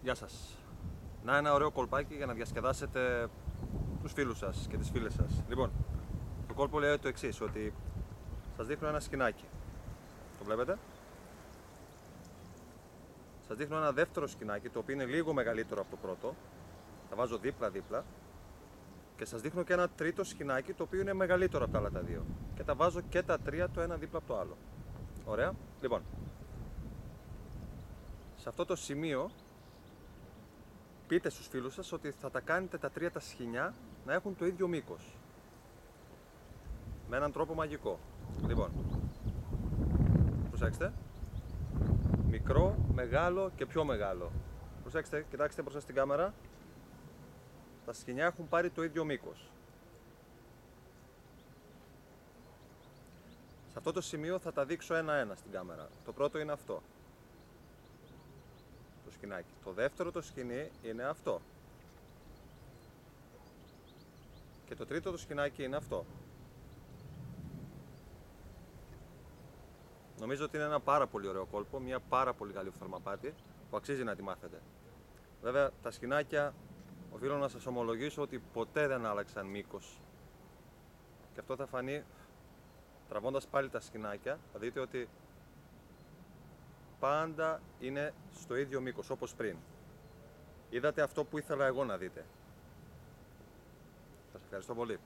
Γεια σας. Να ένα ωραίο κολπάκι για να διασκεδάσετε τους φίλους σας και τις φίλες σας. Λοιπόν, το κόλπο λέει το εξής, ότι σας δείχνω ένα σκηνάκι. Το βλέπετε? Σας δείχνω ένα δεύτερο σκηνάκι, το οποίο είναι λίγο μεγαλύτερο από το πρώτο. Τα βάζω δίπλα-δίπλα. Και σας δείχνω και ένα τρίτο σκηνάκι, το οποίο είναι μεγαλύτερο από τα άλλα τα δύο. Και τα βάζω και τα τρία το ένα δίπλα από το άλλο. Ωραία? Λοιπόν, σε αυτό το σημείο πείτε στους φίλους σας ότι θα τα κάνετε τα τρία τα σχοινιά να έχουν το ίδιο μήκος. Με έναν τρόπο μαγικό. Λοιπόν, προσέξτε. Μικρό, μεγάλο και πιο μεγάλο. Προσέξτε, κοιτάξτε μπροστά στην κάμερα. Τα σχοινιά έχουν πάρει το ίδιο μήκος. Σε αυτό το σημείο θα τα δείξω ένα-ένα στην κάμερα. Το πρώτο είναι αυτό. Το σκηνάκι. Το δεύτερο το σκηνή είναι αυτό. Και το τρίτο το σκηνάκι είναι αυτό. Νομίζω ότι είναι ένα πάρα πολύ ωραίο κόλπο, μια πάρα πολύ καλή οφθαλμαπάτη που αξίζει να τη μάθετε. Βέβαια τα σκηνάκια οφείλω να σας ομολογήσω ότι ποτέ δεν άλλαξαν μήκος. Και αυτό θα φανεί τραβώντας πάλι τα σκηνάκια, θα δείτε ότι πάντα είναι στο ίδιο μήκος όπως πριν. Είδατε αυτό που ήθελα εγώ να δείτε. Σας ευχαριστώ πολύ.